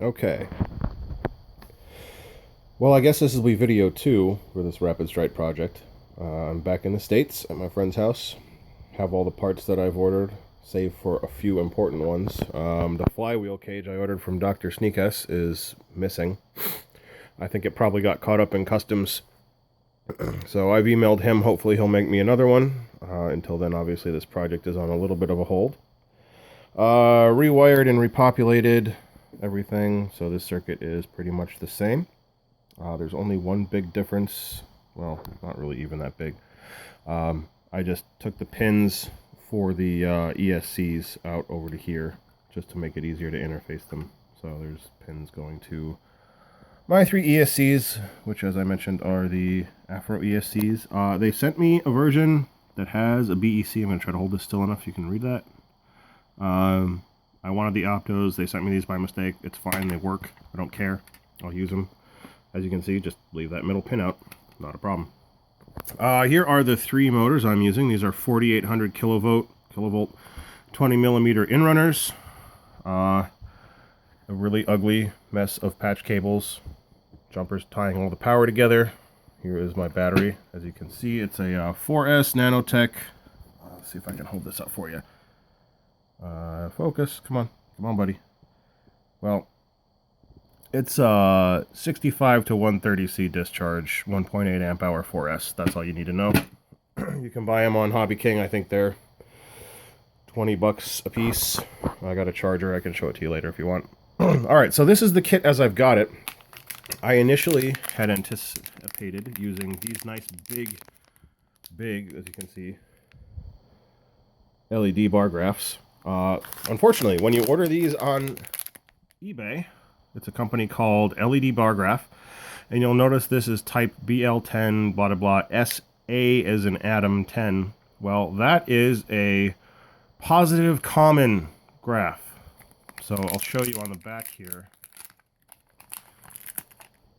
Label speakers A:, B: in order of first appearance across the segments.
A: Okay. Well, I guess this will be video 2 for this RapidStrike project. I'm back in the States at my friend's house. Have all the parts that I've ordered, save for a few important ones. The flywheel cage I ordered from Dr. Sneakus is missing. I think it probably got caught up in customs. So I've emailed him. Hopefully he'll make me another one. Until then, obviously, this project is on a little bit of a hold. Rewired and repopulated everything, so this circuit is pretty much the same. There's only one big difference. Well, not really even that big. I just took the pins for the ESCs out over to here just to make it easier to interface them. So there's pins going to my 3 ESCs, which, as I mentioned, are the Afro ESCs. They sent me a version that has a BEC. I'm going to try to hold this still enough so you can read that. I wanted the optos. They sent me these by mistake. It's fine. They work. I don't care. I'll use them. As you can see, just leave that middle pin out. Not a problem. Here are the 3 motors I'm using. These are 4800 kilovolt 20 millimeter inrunners. A really ugly mess of patch cables. Jumpers tying all the power together. Here is my battery. As you can see, it's a 4S Nanotech. Let's see if I can hold this up for you. Focus. Come on. Come on, buddy. Well, it's 65 to 130C discharge, 1.8 amp hour 4S. That's all you need to know. You can buy them on Hobby King. I think they're 20 bucks a piece. I got a charger. I can show it to you later if you want. Alright, so this is the kit as I've got it. I initially had anticipated using these nice big, as you can see, LED bar graphs. Unfortunately, when you order these on eBay, it's a company called LED Bar Graph, and you'll notice this is type BL10, blah, blah, blah, SA as in Adam 10. Well, that is a positive common graph. So I'll show you on the back here.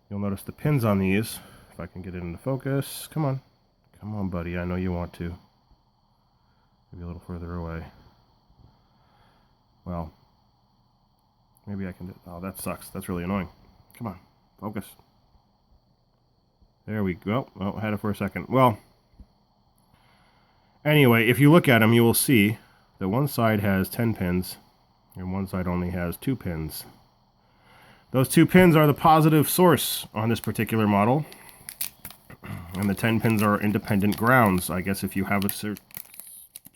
A: You'll notice the pins on these. If I can get it into focus. Come on. Come on, buddy. I know you want to. Maybe a little further away. Well, maybe I can do... Oh, that sucks. That's really annoying. Come on. Focus. There we go. Oh, I had it for a second. Well, anyway, if you look at them, you will see that one side has 10 pins and one side only has 2 pins. Those 2 pins are the positive source on this particular model, and the 10 pins are independent grounds. I guess if you have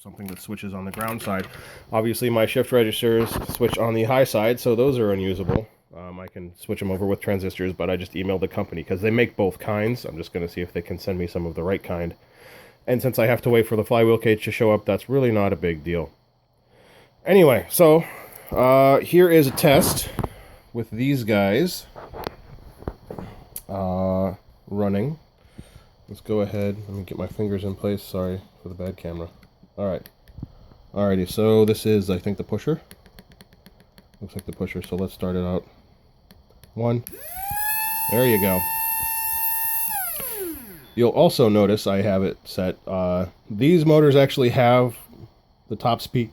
A: something that switches on the ground side. Obviously my shift registers switch on the high side, so those are unusable. I can switch them over with transistors, but I just emailed the company because they make both kinds. I'm just going to see if they can send me some of the right kind. And since I have to wait for the flywheel cage to show up, that's really not a big deal. Anyway, so here is a test with these guys running. Let's go ahead. Let me get my fingers in place. Sorry for the bad camera. Alright. Alrighty, so this is, I think, the pusher. Looks like the pusher, so let's start it out. 1. There you go. You'll also notice I have it set. These motors actually have the top speed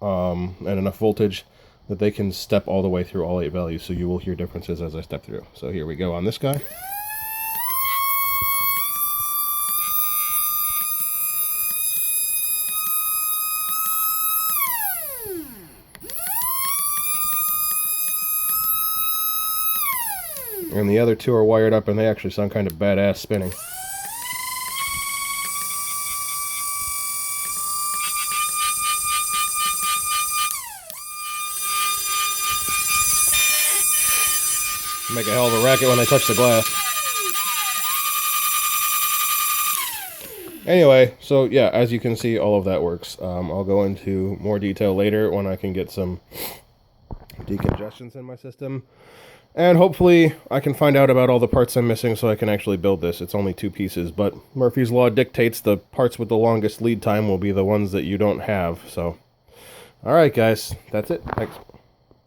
A: and enough voltage that they can step all the way through all 8 values, so you will hear differences as I step through. So here we go on this guy. And the other 2 are wired up, and they actually sound kind of badass spinning. Make a hell of a racket when they touch the glass. Anyway, so yeah, as you can see, all of that works. I'll go into more detail later when I can get some decongestions in my system. And hopefully I can find out about all the parts I'm missing so I can actually build this. It's only 2 pieces, but Murphy's Law dictates the parts with the longest lead time will be the ones that you don't have. So, alright guys, that's it. Thanks.